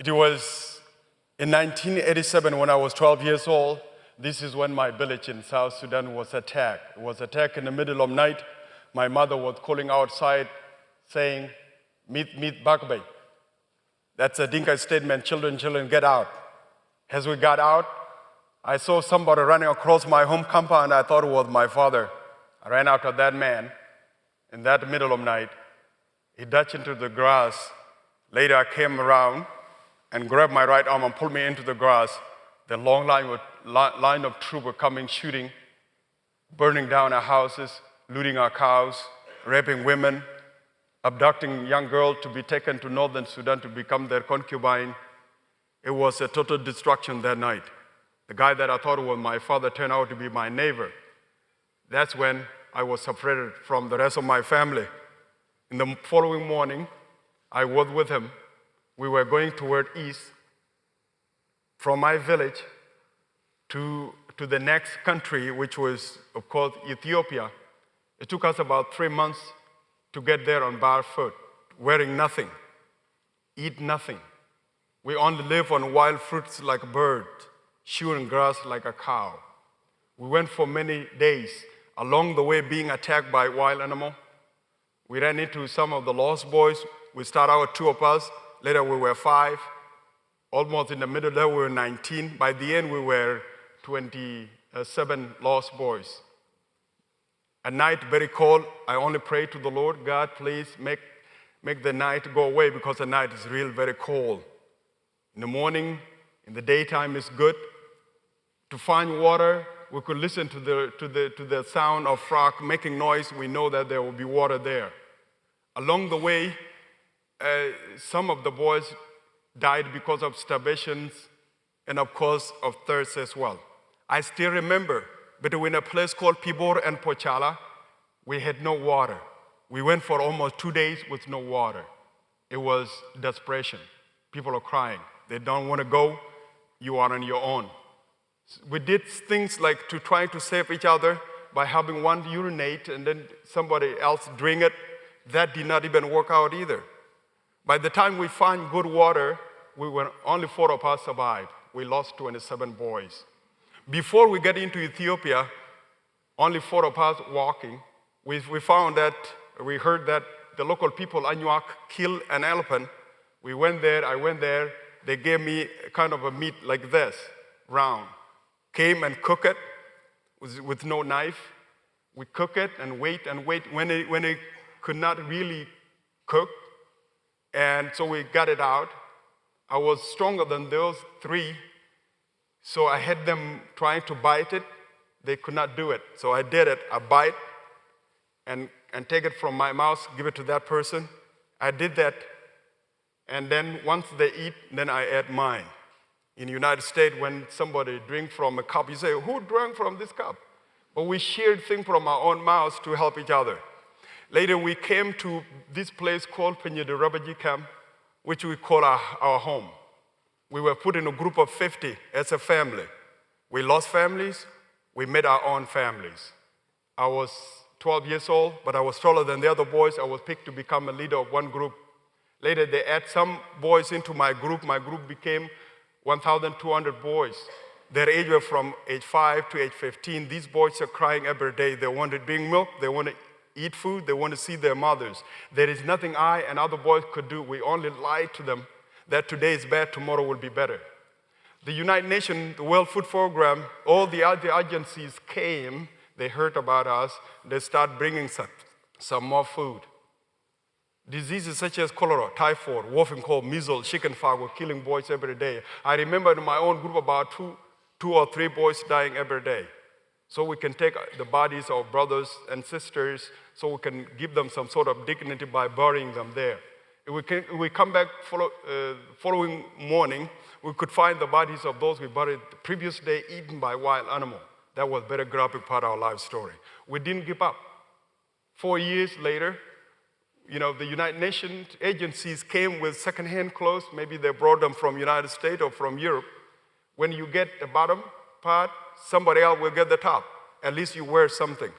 It was in 1987 when I was 12 years old. This is when my village in South Sudan was attacked. It was attacked in the middle of night. My mother was calling outside saying, meet Bakbay. That's a Dinka statement, children, get out. As we got out, I saw somebody running across my home compound. I thought it was my father. I ran after that man in that middle of night. He dodged into the grass. Later I came around and grabbed my right arm and pulled me into the grass. The long line of troops were coming, shooting, burning down our houses, looting our cows, raping women, abducting young girls to be taken to Northern Sudan to become their concubine. It was a total destruction that night. The guy that I thought was my father turned out to be my neighbor. That's when I was separated from the rest of my family. In the following morning, I was with him. We were going toward east from my village to the next country, which was, of course, Ethiopia. It took us about 3 months to get there on barefoot, wearing nothing, eat nothing. We only live on wild fruits like a bird, chewing grass like a cow. We went for many days, along the way being attacked by wild animal. We ran into some of the lost boys. We started out 2 of us, later we were 5. Almost in the middle there we were 19. By the end we were 27 lost boys. At night, very cold, I only prayed to the Lord, God, please make the night go away because the night is real very cold. In the morning, in the daytime is good. To find water, we could listen to the sound of frog making noise. We know that there will be water there. Along the way, some of the boys died because of starvation and of course of thirst as well. I still remember between a place called Pibor and Pochala, we had no water. We went for almost 2 days with no water. It was desperation. People are crying. They don't want to go. You are on your own. We did things like to try to save each other by having one urinate and then somebody else drink it. That did not even work out either. By the time we find good water, only 4 of us survived. We lost 27 boys. Before we get into Ethiopia, only 4 of us walking, we heard that the local people, Anuak, killed an elephant. I went there, they gave me kind of a meat like this, round. Came and cooked it with no knife. We cook it and wait. When it could not really cook, and so we got it out. I was stronger than those 3, so I had them trying to bite it. They could not do it, so I did it. I bite and take it from my mouth, give it to that person. I did that, and then once they eat, then I add mine. In the United States, when somebody drink from a cup, you say, who drank from this cup? But we shared things from our own mouths to help each other. Later, we came to this place called the refugee camp, which we call our home. We were put in a group of 50 as a family. We lost families, we made our own families. I was 12 years old, but I was taller than the other boys. I was picked to become a leader of one group. Later, they add some boys into my group. My group became 1,200 boys. Their age were from age 5 to age 15. These boys are crying every day. They want to drink milk, they want to eat food, they want to see their mothers. There is nothing I and other boys could do. We only lied to them that today is bad, tomorrow will be better. The United Nations, the World Food Program, all the other agencies came, they heard about us, they start bringing some more food. Diseases such as cholera, typhoid, whooping cough, measles, chickenpox were killing boys every day. I remember in my own group about two or three boys dying every day. So we can take the bodies of brothers and sisters so we can give them some sort of dignity by burying them there. If we come back following morning, we could find the bodies of those we buried the previous day eaten by wild animal. That was a very graphic part of our life story. We didn't give up. 4 years later, the United Nations agencies came with second-hand clothes. Maybe they brought them from United States or from Europe. When you get the bottom part, somebody else will get the top. At least you wear something.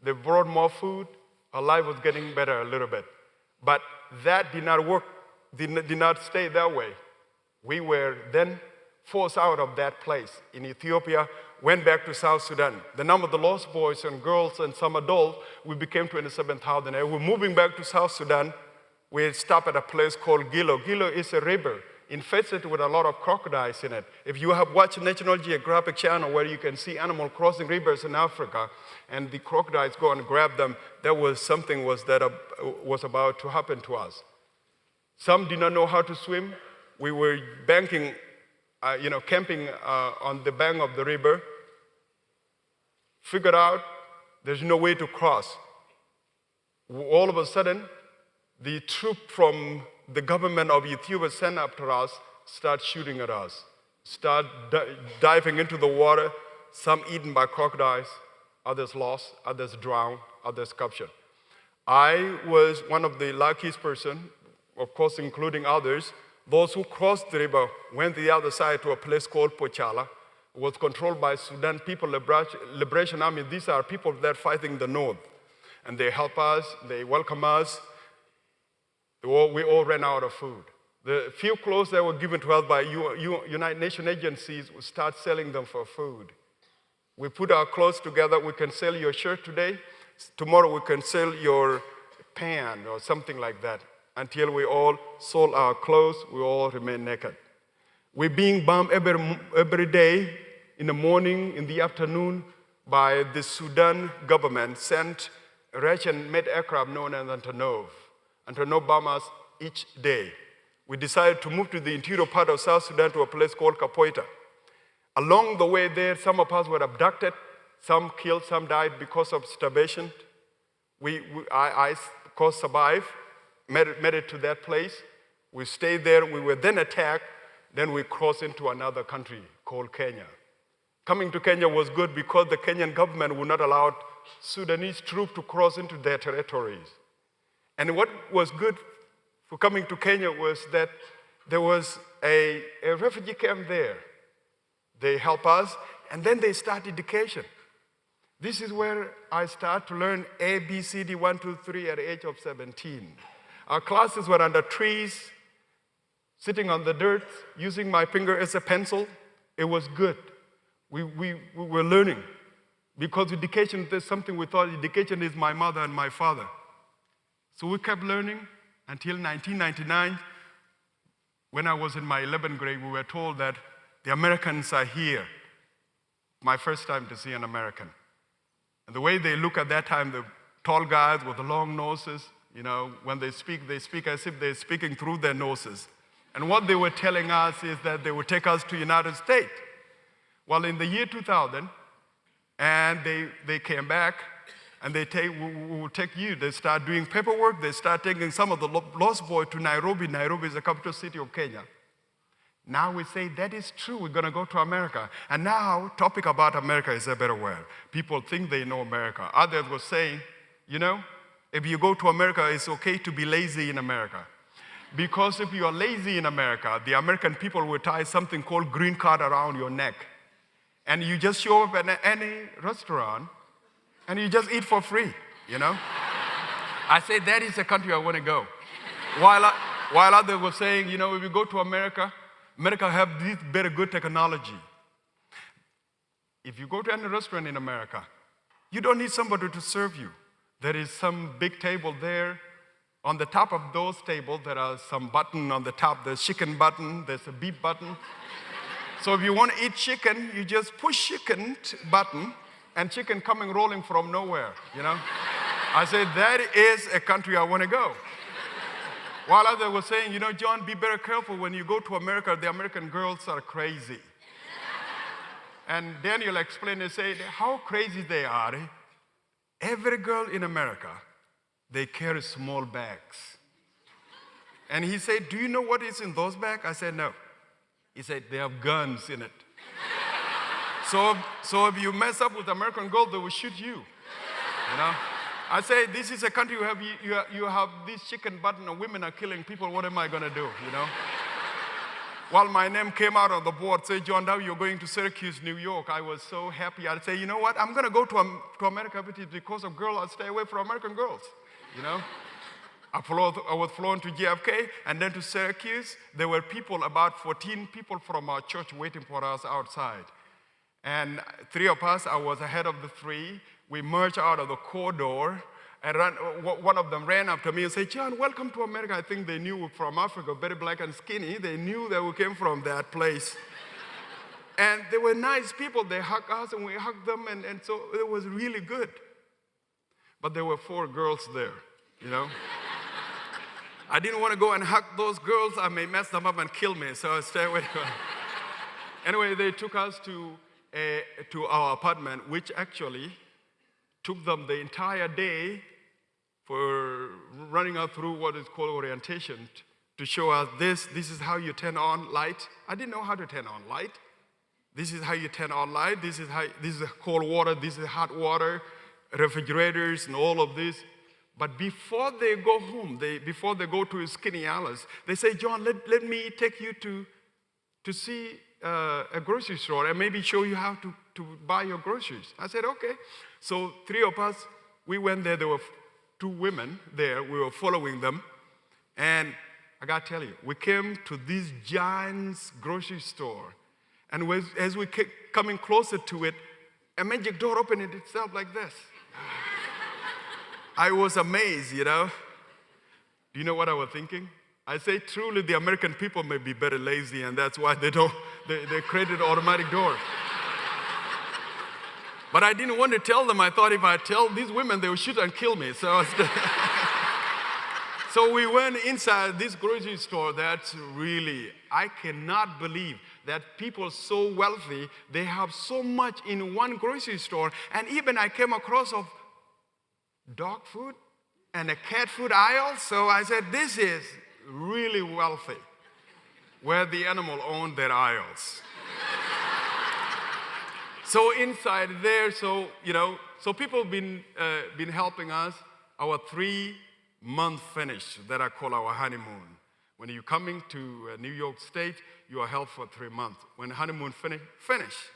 They brought more food. Our life was getting better a little bit. But that did not work, did not stay that way. We were then forced out of that place in Ethiopia, went back to South Sudan. The number of the lost boys and girls and some adults, we became 27,000. And we're moving back to South Sudan. We stopped at a place called Gilo. Gilo is a river infested with a lot of crocodiles in it. If you have watched National Geographic Channel where you can see animals crossing rivers in Africa and the crocodiles go and grab them, that was something was about to happen to us. Some did not know how to swim. We were camping on the bank of the river. Figured out there's no way to cross. All of a sudden, the troop from the government of Ethiopia sent after us, start shooting at us, start diving into the water, some eaten by crocodiles, others lost, others drowned, others captured. I was one of the luckiest person, of course including others. Those who crossed the river went to the other side to a place called Pochala. It was controlled by Sudan People Liberation Army. These are people that are fighting the north. And they help us, they welcome us. We all ran out of food. The few clothes that were given to us by United Nations agencies, we start selling them for food. We put our clothes together. We can sell your shirt today. Tomorrow we can sell your pant or something like that. Until we all sold our clothes, we all remain naked. We're being bombed every day, in the morning, in the afternoon, by the Sudan government, sent Russian-made aircraft known as Antonov. Antonov bombed us each day. We decided to move to the interior part of South Sudan to a place called Kapoita. Along the way there, some of us were abducted, some killed, some died because of starvation. I of course, survived, made it to that place. We stayed there. We were then attacked. Then we crossed into another country called Kenya. Coming to Kenya was good because the Kenyan government would not allow Sudanese troops to cross into their territories. And what was good for coming to Kenya was that there was a refugee camp there. They help us, and then they start education. This is where I start to learn A, B, C, D, 1, 2, 3 at the age of 17. Our classes were under trees, sitting on the dirt, using my finger as a pencil. It was good. We were learning. Because education is something we thought education is my mother and my father. So we kept learning until 1999. When I was in my 11th grade, we were told that the Americans are here. My first time to see an American. And the way they look at that time, the tall guys with the long noses, when they speak as if they're speaking through their noses. And what they were telling us is that they would take us to the United States. Well, in the year 2000, and they came back, and we will take you. They start doing paperwork. They start taking some of the lost boys to Nairobi. Nairobi is the capital city of Kenya. Now we say, that is true, we're going to go to America. And now, topic about America is everywhere. People think they know America. Others were saying, if you go to America, it's okay to be lazy in America. Because if you are lazy in America, the American people will tie something called green card around your neck. And you just show up at any restaurant, and you just eat for free, I say, that is the country I want to go. While others were saying, if you go to America, America have this very good technology. If you go to any restaurant in America, you don't need somebody to serve you. There is some big table there. On the top of those tables, there are some buttons on the top. There's chicken button, there's a beef button. So if you want to eat chicken, you just push chicken button, and chicken coming rolling from nowhere, I said, that is a country I want to go. While others were saying, John, be very careful when you go to America, the American girls are crazy. And Daniel explained and said, how crazy they are. Every girl in America, they carry small bags. And he said, do you know what is in those bags? I said, no. He said, they have guns in it. So if you mess up with American girls, they will shoot you. I say, this is a country you have this chicken button and women are killing people. What am I going to do, While my name came out on the board, say, John Dau, you're going to Syracuse, New York. I was so happy. I'd say, you know what? I'm going to go to America, but it's because of girls. I'll stay away from American girls, I was flown to JFK and then to Syracuse. There were people, about 14 people from our church waiting for us outside. And 3 of us, I was ahead of the 3. We merged out of the corridor, and one of them ran up to me and said, "John, welcome to America." I think they knew we were from Africa, very black and skinny. They knew that we came from that place. And they were nice people. They hugged us and we hugged them, and so it was really good. But there were 4 girls there, you know. I didn't want to go and hug those girls. I may mess them up and kill me, so I stayed away. Anyway, they took us to our apartment, which actually took them the entire day for running us through what is called orientation to show us this is how you turn on light. I didn't know how to turn on light. This is how you turn on light. This is cold water. This is hot water, refrigerators, and all of this. But before they go home, before they go to Skinny Alice, they say, "John, let me take you to see a grocery store and maybe show you how to buy your groceries." I said, "Okay." So 3 of us, we went there. There were 2 women there. We were following them. And I got to tell you, we came to this giant grocery store. And as we kept coming closer to it, a magic door opened itself like this. I was amazed, you know. Do you know what I was thinking? I say, truly, the American people may be very lazy, and that's why they created automatic doors. But I didn't want to tell them. I thought if I tell these women, they would shoot and kill me. So we went inside this grocery store. That's really, I cannot believe that people so wealthy, they have so much in one grocery store. And even I came across of dog food and a cat food aisle. So I said, this is really wealthy, where the animal owned their aisles. So inside there, so people have been helping us. Our 3-month finish that I call our honeymoon. When you're coming to New York State, you are held for 3 months. When honeymoon finish,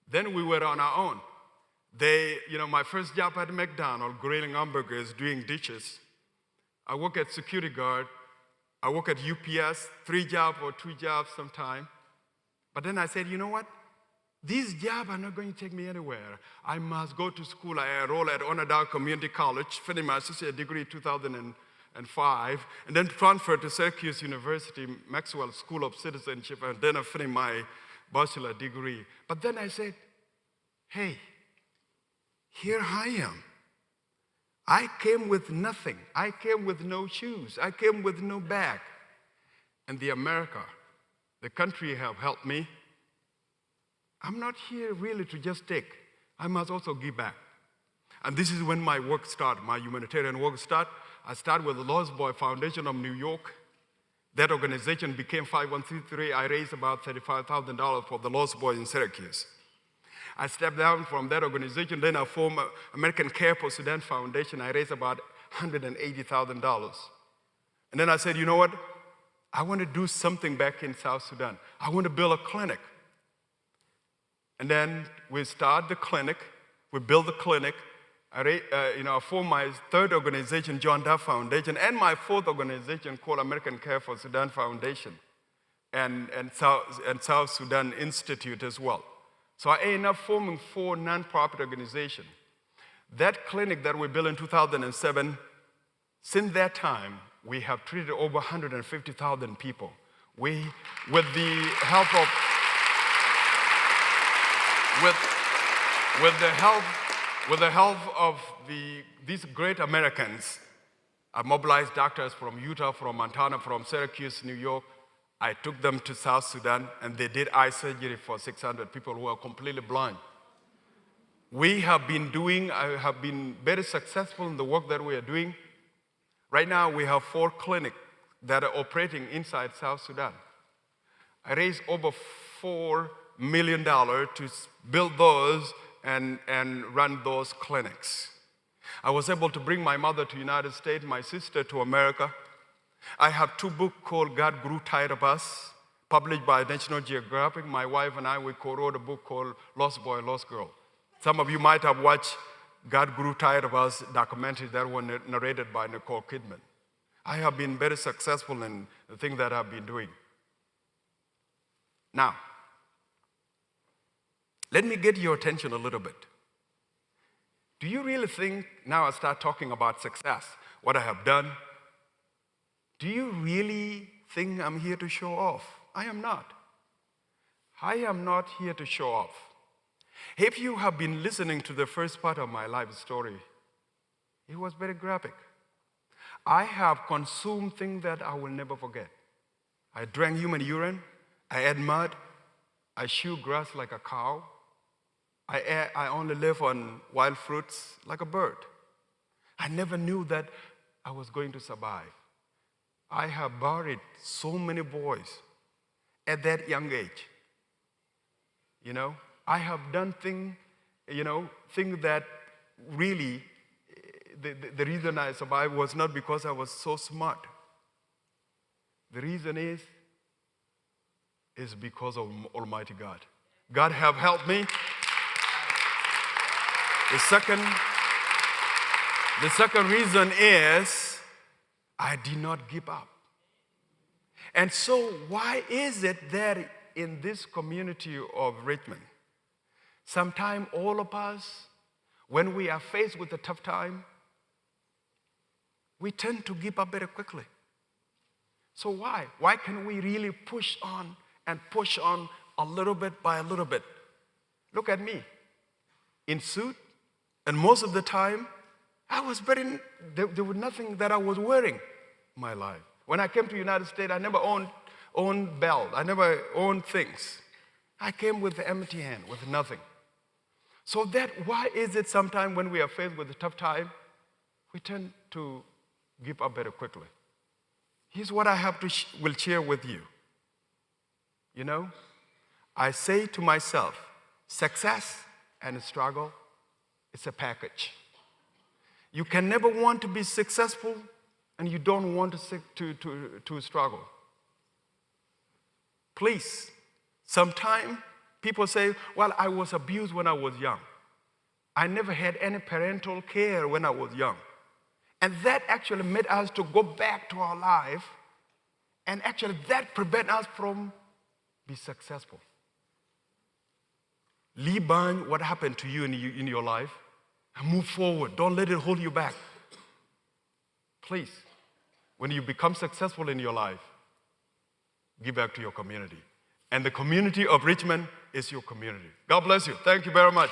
then we were on our own. My first job at McDonald's, grilling hamburgers, doing dishes. I work at security guard. I work at UPS, 3 jobs or 2 jobs sometime. But then I said, you know what? These jobs are not going to take me anywhere. I must go to school. I enrolled at John Dau Community College, finished my associate degree in 2005, and then transferred to Syracuse University, Maxwell School of Citizenship, and then I finished my bachelor degree. But then I said, hey, here I am. I came with nothing. I came with no shoes. I came with no bag. And the country have helped me. I'm not here really to just take. I must also give back. And this is when my work started, my humanitarian work started. I started with the Lost Boy Foundation of New York. That organization became 501c3. I raised about $35,000 for the Lost Boys in Syracuse. I stepped down from that organization. Then I formed American Care for Sudan Foundation. I raised about $180,000. And then I said, you know what? I want to do something back in South Sudan. I want to build a clinic. And then we start the clinic. We build the clinic. I formed my 3rd organization, John Dau Foundation, and my 4th organization called American Care for Sudan Foundation, and South Sudan Institute as well. So I ended up forming 4 nonprofit organizations. That clinic that we built in 2007, since that time, we have treated over 150,000 people. With the help of these great Americans, I mobilized doctors from Utah, from Montana, from Syracuse, New York. I took them to South Sudan, and they did eye surgery for 600 people who are completely blind. I have been very successful in the work that we are doing. Right now, we have 4 clinics that are operating inside South Sudan. I raised over $4 million to build those and run those clinics. I was able to bring my mother to the United States, my sister to America. I have 2 books called God Grew Tired of Us, published by National Geographic. My wife and I, we co-wrote a book called Lost Boy, Lost Girl. Some of you might have watched God grew tired of us documentaries that were narrated by Nicole Kidman. I have been very successful in the things that I've been doing. Now, let me get your attention a little bit. Do you really think, now I start talking about success, what I have done, do you really think I'm here to show off? I am not. I am not here to show off. If you have been listening to the first part of my life story, it was very graphic. I have consumed things that I will never forget. I drank human urine, I ate mud, I chewed grass like a cow, I only live on wild fruits like a bird. I never knew that I was going to survive. I have buried so many boys at that young age. You know, I have done things that really, the reason I survived was not because I was so smart. The reason is because of Almighty God. God have helped me. The second reason is I did not give up. And so why is it that in this community of Richmond, sometimes all of us, when we are faced with a tough time, we tend to give up very quickly. So why? Why can we really push on and push on a little bit by a little bit? Look at me, in suit, and most of the time, there was nothing that I was wearing in my life. When I came to the United States, I never owned belt. I never owned things. I came with an empty hand, with nothing. So why is it sometimes when we are faced with a tough time, we tend to give up very quickly? Here's what I have will share with you. You know, I say to myself, success and struggle, it's a package. You can never want to be successful and you don't want to struggle. Please, sometimes people say, well, I was abused when I was young. I never had any parental care when I was young. And that actually made us to go back to our life, and actually that prevent us from being successful. Leave behind what happened to you in your life and move forward. Don't let it hold you back. Please, when you become successful in your life, give back to your community. And the community of Richmond is your community. God bless you. Thank you very much.